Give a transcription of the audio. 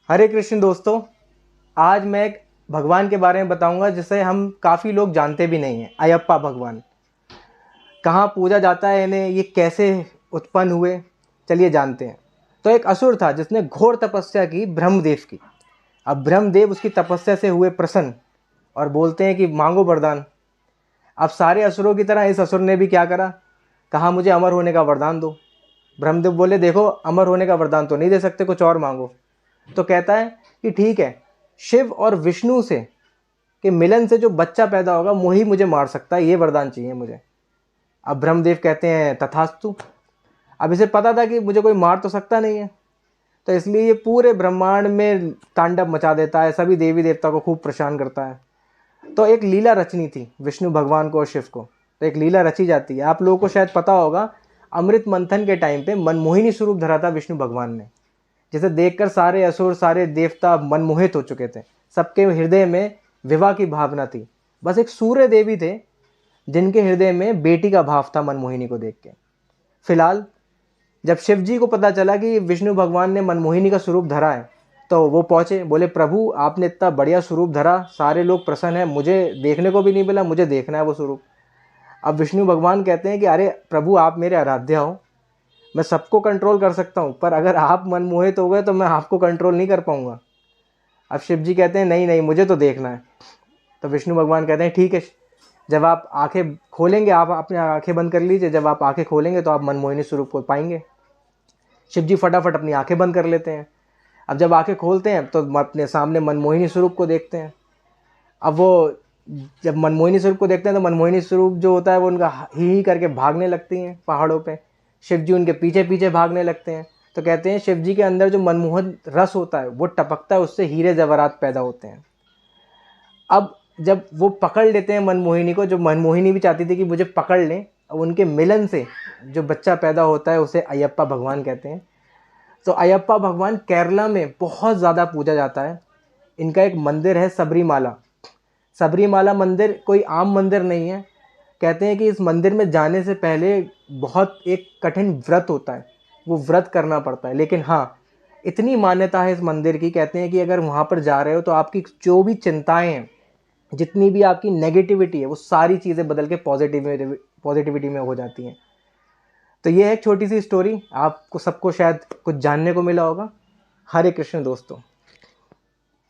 हरे कृष्ण दोस्तों। आज मैं एक भगवान के बारे में बताऊंगा जिसे हम काफ़ी लोग जानते भी नहीं हैं। अयप्पा भगवान कहाँ पूजा जाता है, इन्हें ये कैसे उत्पन्न हुए, चलिए जानते हैं। तो एक असुर था जिसने घोर तपस्या की ब्रह्मदेव की। अब ब्रह्मदेव उसकी तपस्या से हुए प्रसन्न और बोलते हैं कि मांगो वरदान। अब सारे असुरों की तरह इस असुर ने भी क्या करा, कहा मुझे अमर होने का वरदान दो। ब्रह्मदेव बोले देखो अमर होने का वरदान तो नहीं दे सकते, कुछ और मांगो। तो कहता है कि ठीक है, शिव और विष्णु से के मिलन से जो बच्चा पैदा होगा वही मुझे मार सकता है, ये वरदान चाहिए मुझे। अब ब्रह्मदेव कहते हैं तथास्तु। अब इसे पता था कि मुझे कोई मार तो सकता नहीं है, तो इसलिए ये पूरे ब्रह्मांड में तांडव मचा देता है, सभी देवी देवता को खूब परेशान करता है। तो एक लीला रचनी थी विष्णु भगवान को और शिव को, तो एक लीला रची जाती है। आप लोगों को शायद पता होगा, अमृत मंथन के टाइम पे मनमोहिनी स्वरूप धरा था विष्णु भगवान ने, जिसे देखकर सारे असुर सारे देवता मनमोहित हो चुके थे। सबके हृदय में विवाह की भावना थी। बस एक सूर्य देवी थे जिनके हृदय में बेटी का भाव था मनमोहिनी को देख के। फिलहाल जब शिव जी को पता चला कि विष्णु भगवान ने मनमोहिनी का स्वरूप धरा है, तो वो पहुँचे, बोले प्रभु आपने इतना बढ़िया स्वरूप धरा, सारे लोग प्रसन्न हैं, मुझे देखने को भी नहीं मिला, मुझे देखना है वो स्वरूप। अब विष्णु भगवान कहते हैं कि अरे प्रभु आप मेरे आराध्य हो, मैं सबको कंट्रोल कर सकता हूँ, पर अगर आप मनमोहित हो गए तो मैं आपको कंट्रोल नहीं कर पाऊंगा। अब शिव जी कहते हैं नहीं नहीं मुझे तो देखना है। तो विष्णु भगवान कहते हैं ठीक है, जब आप आंखें खोलेंगे, आप अपने आंखें बंद कर लीजिए, जब आप आंखें खोलेंगे तो आप मनमोहिनी स्वरूप को पाएंगे। शिव जी फटाफट अपनी आंखें बंद कर लेते हैं। अब जब आंखें खोलते हैं तो अपने सामने मनमोहिनी स्वरूप को देखते हैं। अब वो जब मनमोहिनी स्वरूप को देखते हैं तो मनमोहिनी स्वरूप जो होता है वो उनका ही करके भागने लगती हैं पहाड़ों पे। शिव जी उनके पीछे पीछे भागने लगते हैं। तो कहते हैं शिव जी के अंदर जो मनमोहन रस होता है वो टपकता है, उससे हीरे जवाहरात पैदा होते हैं। अब जब वो पकड़ लेते हैं मनमोहिनी को, जो मनमोहिनी भी चाहती थी कि मुझे पकड़ लें, अब उनके मिलन से जो बच्चा पैदा होता है उसे अयप्पा भगवान कहते हैं। तो अयप्पा भगवान केरला में बहुत ज़्यादा पूजा जाता है। इनका एक मंदिर है सबरीमाला। सबरीमाला मंदिर कोई आम मंदिर नहीं है। कहते हैं कि इस मंदिर में जाने से पहले बहुत एक कठिन व्रत होता है, वो व्रत करना पड़ता है। लेकिन हाँ, इतनी मान्यता है इस मंदिर की, कहते हैं कि अगर वहाँ पर जा रहे हो तो आपकी जो भी चिंताएं हैं, जितनी भी आपकी नेगेटिविटी है, वो सारी चीज़ें बदल के पॉजिटिविटी में हो जाती हैं। तो ये है एक छोटी सी स्टोरी, आपको सबको शायद कुछ जानने को मिला होगा। हरे कृष्ण दोस्तों।